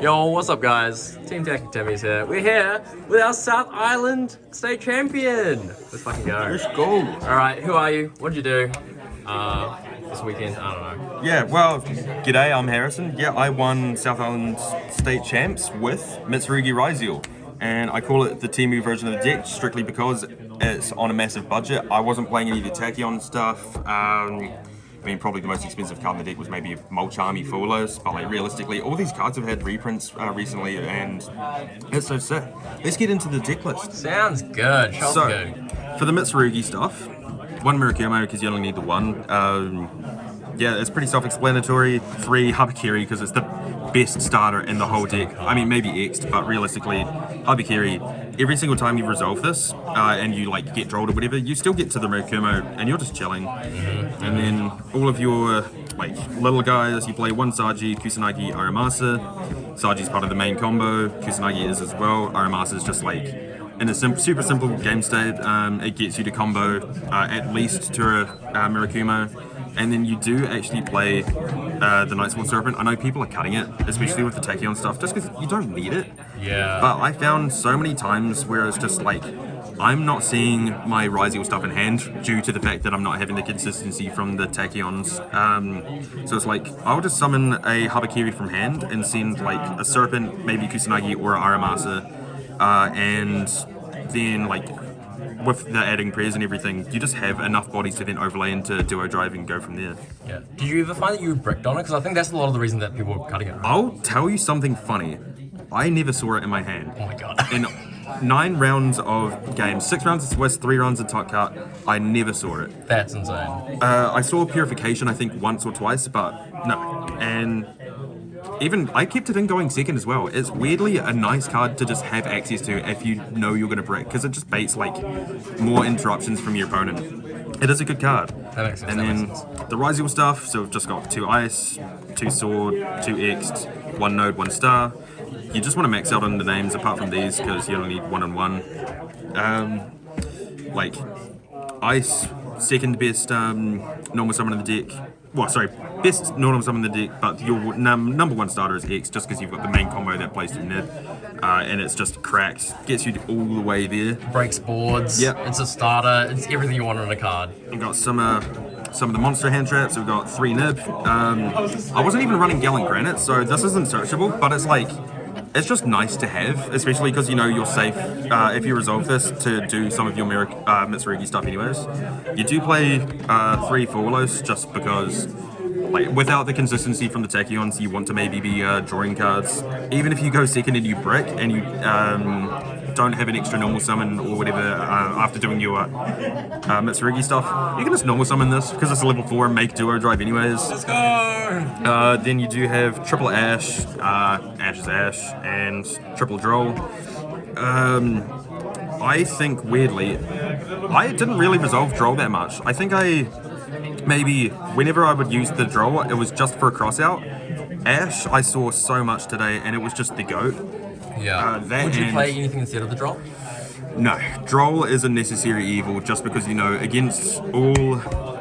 Yo, what's up guys? Team Taccy Timmys here. We're here with our South Island state champion. Let's fucking go. Let's go. Alright, who are you? What'd you do this weekend? I don't know. Yeah, well, g'day, I'm Harrison. Yeah, I won South Island state champs with Mitsurugi Ryzeal. And I call it the Temu version of the deck strictly because it's on a massive budget. I wasn't playing any of the Tachyon stuff. I mean, probably the most expensive card in the deck was maybe Mulcharmy Foolos, but like realistically, all these cards have had reprints recently, and it's so sick. Let's get into the deck list. Sounds good. So, for the Mitsurugi stuff, one Murakumo because you only need the one. Yeah, it's pretty self-explanatory. 3 Habakiri because it's the best starter in the whole deck. I mean, maybe X'd, but realistically, Habakiri, every single time you resolve this and you like get drolled or whatever, you still get to the Murakumo and you're just chilling. And then all of your like little guys, you play 1 Saji, Kusanagi, Aramasa. Saji's part of the main combo, Kusanagi is as well. Aramasa is just like in a super simple game state. It gets you to combo at least to Murakumo. And then you do actually play the Nightsword Serpent. I know people are cutting it, especially with the Tachyon stuff, just because you don't need it. Yeah. But I found so many times where it's just like, I'm not seeing my Ryzeal stuff in hand due to the fact that I'm not having the consistency from the Tachyons. So it's like, I'll just summon a Habakiri from hand and send like a Serpent, maybe Kusanagi or Aramasa, and then like, with the adding prayers and everything, you just have enough bodies to then overlay into duo drive and go from there. Yeah. Did you ever find that you bricked on it? Because I think that's a lot of the reason that people were cutting it. I'll tell you something funny. I never saw it in my hand. Oh my god. In 9 rounds of games, 6 rounds of Swiss, 3 rounds of Top Cut, I never saw it. That's insane. I saw Purification, I think, once or twice, but no. And even, I kept it in going second as well. It's weirdly a nice card to just have access to if you know you're going to brick, because it just baits like more interruptions from your opponent. It is a good card. That makes sense. And then the Ryzeal stuff, so we've just got 2 Ice, 2 Sword, 2 X'd, 1 Node, 1 Star. You just want to max out on the names apart from these because you only need 1 and 1. Like, Ice, second best normal summon in the deck. Well, sorry, best normal summon in the deck, but your number 1 starter is X, just because you've got the main combo that plays through Nib, and it's just cracks, gets you all the way there. Breaks boards. Yep. It's a starter. It's everything you want on a card. We've got some of the monster hand traps. We've got 3 Nib. I wasn't even running Gallant Granite, so this isn't searchable, but it's like, it's just nice to have, especially because you know you're safe if you resolve this to do some of your Mitsurugi stuff anyways. You do play 3 Foolos just because, like, without the consistency from the Tachyons, you want to maybe be drawing cards. Even if you go second and you brick and you don't have an extra normal summon or whatever after doing your Mitsurugi stuff, you can just normal summon this because it's a level 4 and make duo drive anyways. Let's go! Then you do have triple Ash, Ash is Ash, and triple Droll. I think weirdly, I didn't really resolve Droll that much. I think maybe whenever I would use the Droll, it was just for a crossout. Ash I saw so much today and it was just the GOAT. Yeah. Would you play anything instead of the Droll? No, Droll is a necessary evil just because, you know, against all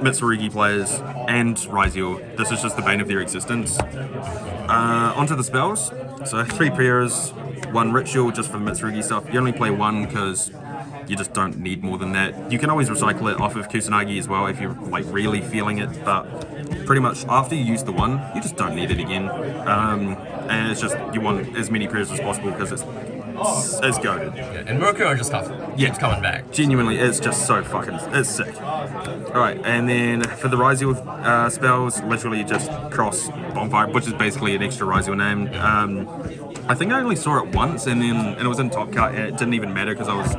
Mitsurugi players and Ryzeal, this is just the bane of their existence. Onto the spells. So 3 prayers, 1 ritual just for the Mitsurugi stuff. You only play 1 because you just don't need more than that. You can always recycle it off of Kusanagi as well if you're like really feeling it, but pretty much after you use the 1, you just don't need it again. And it's just, you want as many prayers as possible because it's goated. Yeah, and Murakumo just stuff keeps coming back. Genuinely, it's just so fucking, it's sick. Alright, and then for the Ryzeal spells, literally just cross Bonfire, which is basically an extra Ryzeal name. I think I only saw it once, and it was in Top Cut, and it didn't even matter because I was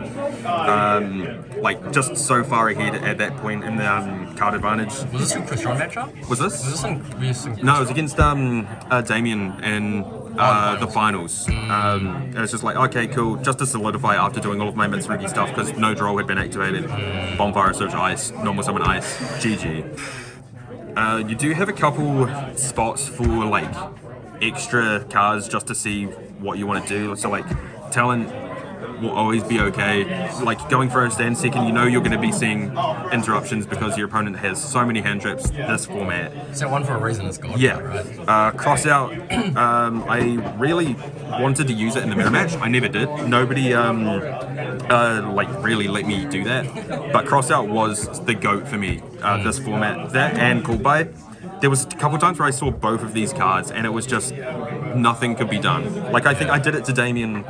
like just so far ahead at that point in the card advantage. Was this in Christian matchup? Was this? Was this in No, it was against Damien in the finals. It was just like, okay, cool, just to solidify after doing all of my Mitsurugi stuff because no Droll had been activated. Bonfire, Search Ice, normal summon Ice, GG. You do have a couple spots for like extra cards just to see what you want to do. So like Talent will always be okay. Like going first and second, you know you're going to be seeing interruptions because your opponent has so many hand traps this format. It's that one for a reason, it's God. Yeah. Right? Cross out, I really wanted to use it in the mirror match. I never did. Nobody like really let me do that. But cross out was the GOAT for me, this format. That and Cowboy. There was a couple times where I saw both of these cards and it was just nothing could be done. Like I think I did it to Damien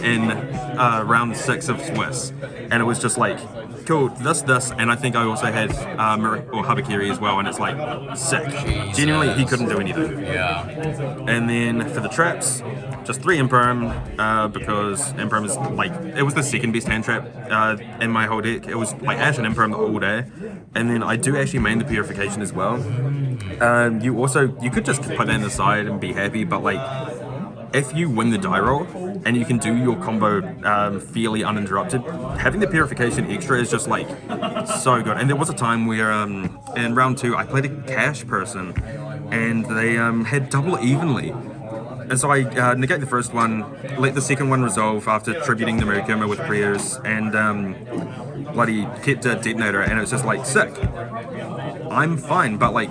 in round 6 of Swiss, and it was just like, cool, this, and I think I also had Habakiri as well, and it's like sick. Jesus. Genuinely, he couldn't do anything. Yeah. And then for the traps, just 3 Imperm, because Imperm is like, it was the second best hand trap in my whole deck. It was like Ash and Imperm all day. And then I do actually main the Purification as well. You could just put that on the side and be happy, but like, if you win the die roll and you can do your combo fairly uninterrupted, having the Purification extra is just like so good. And there was a time where in round 2 I played a cash person and they had double evenly. And so I negate the first one, let the second one resolve after tributing the Murikuma with prayers, and bloody kept a detonator, and it's just like, sick. I'm fine, but like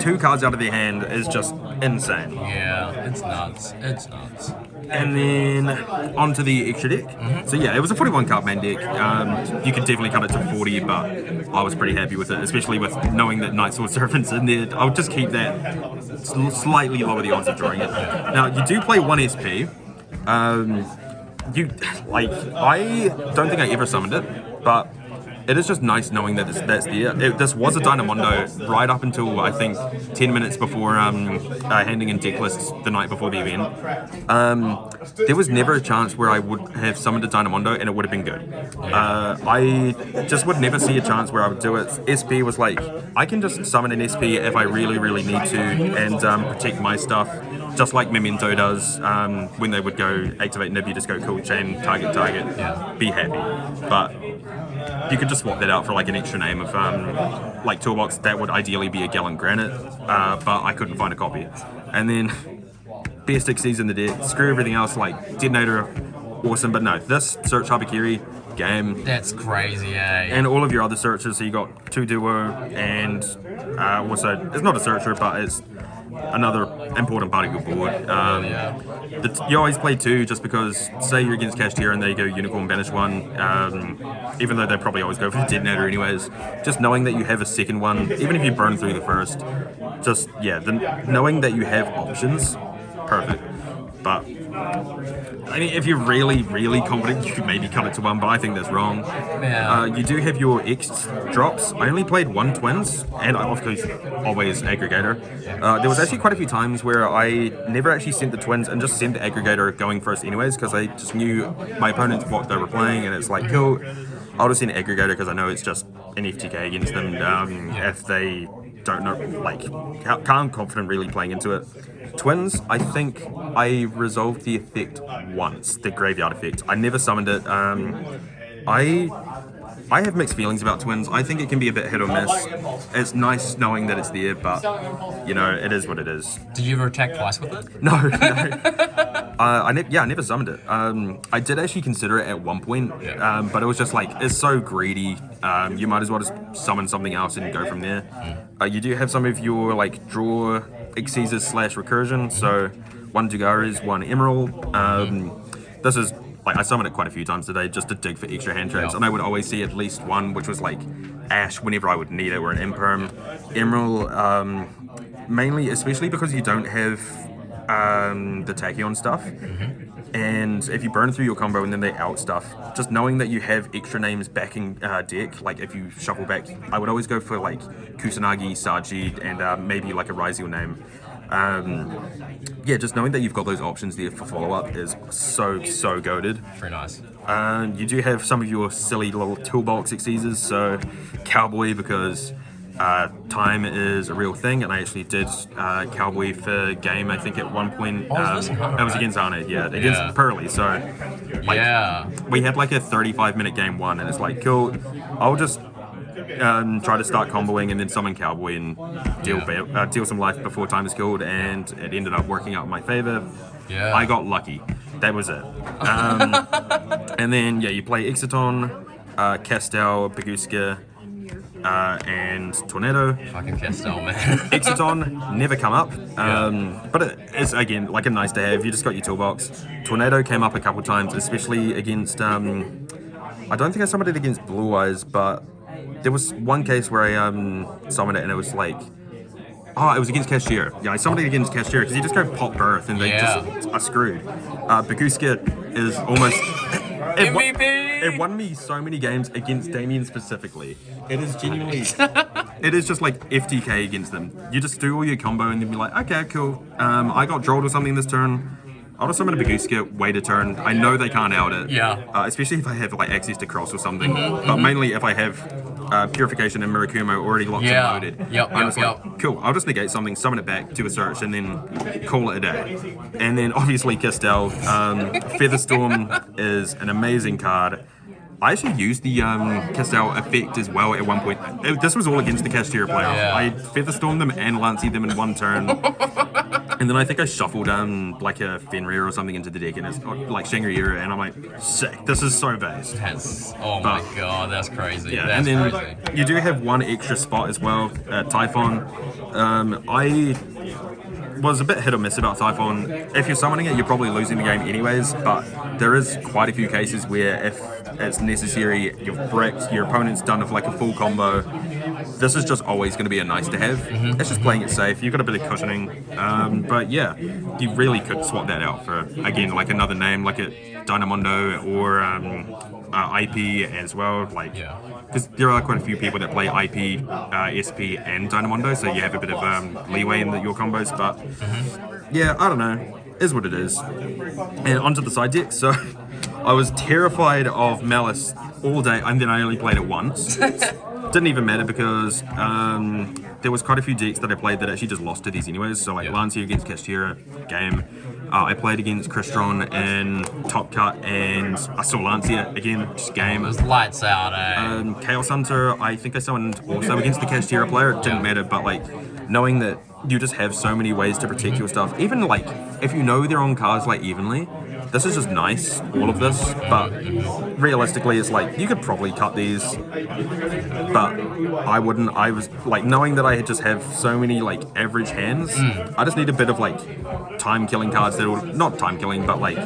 2 cards out of their hand is just insane. Yeah, it's nuts. It's nuts. And then onto the extra deck. So yeah, it was a 41 card main deck. You could definitely cut it to 40, but I was pretty happy with it, especially with knowing that Night Sword Serpent's in there. I'll just keep that slightly lower the odds of drawing it. Now, you do play 1 SP. I don't think I ever summoned it, but it is just nice knowing that that's there. This was a Dynamondo right up until, I think, 10 minutes before handing in deck lists the night before the event. There was never a chance where I would have summoned a Dynamondo and it would have been good. I just would never see a chance where I would do it. SP was like, I can just summon an SP if I really, really need to and protect my stuff. Just like Memento does when they would go activate Nib, you just go cool chain, target, be happy. But you could just swap that out for like an extra name of like toolbox that would ideally be a Gallant Granite, but I couldn't find a copy. And then best XCs in the deck, screw everything else, like Detonator, awesome, but no, this search Habakiri game. That's crazy, eh? And all of your other searchers, so you got 2 duo and also, it's not a searcher, but it's another important part of your board. You always play 2 just because, say you're against Cashier and they go Unicorn Banish 1, even though they probably always go for the Detonator anyways, just knowing that you have a second one, even if you burn through the first, just, yeah, knowing that you have options, perfect. But I mean, if you're really, really confident, you could maybe cut it to 1, but I think that's wrong. Yeah. You do have your X drops. I only played 1 Twins, and I of course always Aggregator. There was actually quite a few times where I never actually sent the Twins and just sent the Aggregator going first anyways, because I just knew my opponents what they were playing, and it's like, cool, I'll just send Aggregator because I know it's just an FTK against them if they don't know, like, can't confident really playing into it. Twins, I think I resolved the effect once, the graveyard effect. I never summoned it. I have mixed feelings about Twins. I think it can be a bit hit or miss. It's nice knowing that it's there, but, you know, it is what it is. Did you ever attack twice with it? No. I never summoned it. I did actually consider it at one point, but it was just like, it's so greedy. You might as well just summon something else and go from there. You do have some of your, like, draw Exceeders / recursion, so 1 Dugaris, 1 Emerald. This is, like, I summoned it quite a few times today just to dig for extra hand traps, and I would always see at least one, which was like Ash whenever I would need it, or an Imperm. Emerald, mainly, especially because you don't have the Tachyon stuff. And if you burn through your combo and then they out stuff, just knowing that you have extra names backing deck, like if you shuffle back, I would always go for like Kusanagi, Sajid, and maybe like a Ryzeal name. Just knowing that you've got those options there for follow-up is so goated. Very nice. You do have some of your silly little toolbox exceeders, so Cowboy, because time is a real thing, and I actually did Cowboy for game, I think at one point. It was against Arne, against Pearly, so like, we had like a 35-minute game 1, and it's like, cool, I'll just try to start comboing and then summon Cowboy and deal some life before time is killed, and it ended up working out in my favor. I got lucky. that was it. And then, yeah, you play Exaton, Castel, Baguska, and Tornado. Fucking Castel, man. Exaton never come up, but it's again like a nice to have. You just got your toolbox. Tornado came up a couple times, especially against. I don't think I summoned it against Blue Eyes, but there was one case where I summoned it and it was like. Oh, it was against Cashier. Yeah, I summoned it against Cashier because you just go pop birth and they just are screwed. Baguska is almost. MVP! It won me so many games against Damien specifically. It is genuinely. It is just like FTK against them. You just do all your combo and then be like, okay, cool. I got drolled or something this turn. I'll just summon a Baguska, wait a turn. I know they can't out it. Yeah. Especially if I have like access to cross or something. But mainly if I have Purification and Mirakumo already locked and loaded. I'm just like, cool, I'll just negate something, summon it back, do a search, and then call it a day. And then obviously Castel. Featherstorm is an amazing card. I actually used the Castel effect as well at one point. This was all against the Cashier player. I Featherstormed them and Lancey them in one turn. And then I think I shuffled like a Fenrir or something into the deck, and it's like Shangri-La, and I'm like, sick, this is so based. My god, that's crazy. Yeah, that's and then crazy. you do have one extra spot as well, Typhon. I was a bit hit or miss about Typhon. If you're summoning it, you're probably losing the game anyways, but there is quite a few cases where if it's necessary, you've bricked, your opponent's done with like a full combo, this is just always going to be a nice to have. It's just playing it safe. You've got a bit of cushioning, but yeah, you really could swap that out for, again, like another name, like a Dynamondo or IP as well, like, because there are quite a few people that play IP, SP, and Dynamondo, so you have a bit of leeway in your combos, but yeah, I don't know, is what it is. And onto the side deck, so I was terrified of Malice all day, and then I only played it once. Didn't even matter because there was quite a few decks that I played that actually just lost to these anyways, so like Lancia against Cashier game. I played against Crystron in Top Cut, and I saw Lancia again, just game. It was lights out, eh? Chaos Hunter, I think I summoned also against the Cashier player, it didn't matter, but like, knowing that you just have so many ways to protect your stuff, even like, if you know they're on cards like evenly, this is just nice, all of this, but realistically it's like, you could probably cut these, but I wouldn't. I was like, knowing that I just have so many like average hands, I just need a bit of like time killing cards that'll, not time killing, but like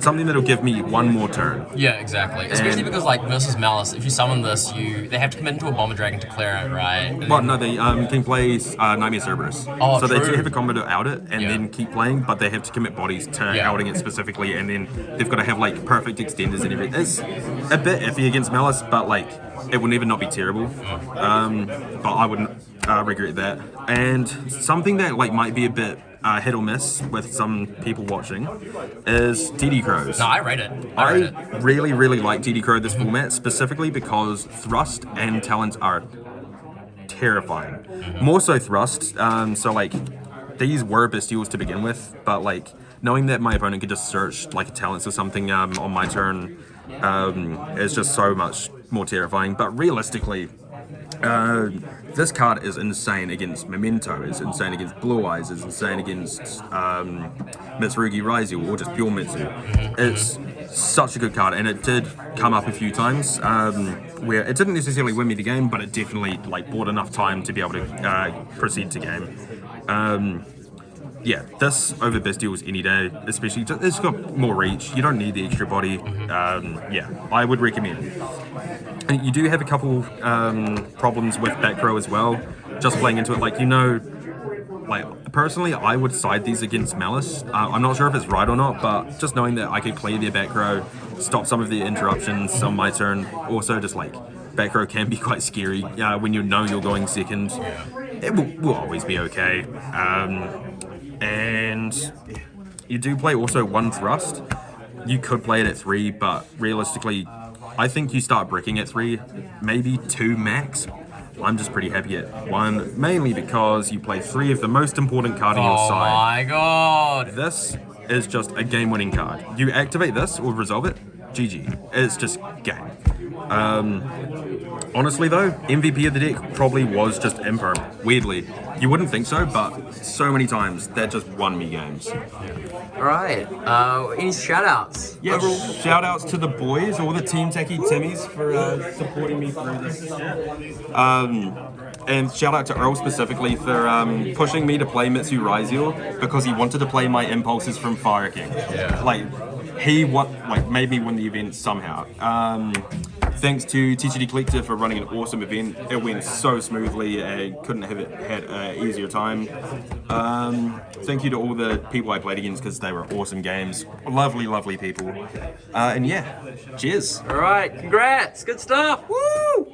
something that'll give me one more turn. Yeah, exactly. Especially because like versus Malice, if you summon this, they have to commit into a Bomber Dragon to clear it, right? Well, no, they can play Nightmare Cerberus. Oh, so true. they have a combo to out it and then keep playing, but they have to commit bodies to outing it specifically, and then they've got to have like perfect extenders and everything. It's a bit iffy against Malice, but like it will never not be terrible. But I wouldn't regret that. And something that like might be a bit hit or miss with some people watching is DD Crows. No, I rate it. I really, really like DD Crow this format, specifically because Thrust and Talents are terrifying. More so Thrust, so like these were Bestials to begin with, but like knowing that my opponent could just search like a Talents or something on my turn is just so much more terrifying. But realistically, this card is insane against Memento, is insane against Blue Eyes, is insane against Mitsurugi Ryzeal, or just pure Mitsu. It's such a good card, and it did come up a few times where it didn't necessarily win me the game, but it definitely like bought enough time to be able to proceed to game. Yeah, this over Bestials any day, especially, it's got more reach, you don't need the extra body. Yeah, I would recommend. And you do have a couple problems with back row as well, just playing into it, like, you know, like, personally, I would side these against Malice. I'm not sure if it's right or not, but just knowing that I could clear their back row, stop some of the interruptions on my turn, also just like, back row can be quite scary when you know you're going second. It will always be okay. And you do play also one Thrust. You could play it at 3, but realistically, I think you start bricking at 3, maybe 2 max. I'm just pretty happy at 1, mainly because you play 3 of the most important card on your side. Oh my god! This is just a game-winning card. You activate this or resolve it, GG. It's just game. Honestly though, MVP of the deck probably was just Imperm. Weirdly. You wouldn't think so, but so many times that just won me games. Alright, any shoutouts? Yeah, shout outs to the boys, all the Team Taccy Timmys for supporting me through this. And shout out to Earl specifically for pushing me to play Mitsurugi Ryzeal because he wanted to play my impulses from Fire King. Yeah. Like, made me win the event somehow. Thanks to TCD Collector for running an awesome event. It went so smoothly. I couldn't have had an easier time. Thank you to all the people I played against because they were awesome games. Lovely, lovely people. And yeah, cheers. Alright, congrats, good stuff, woo!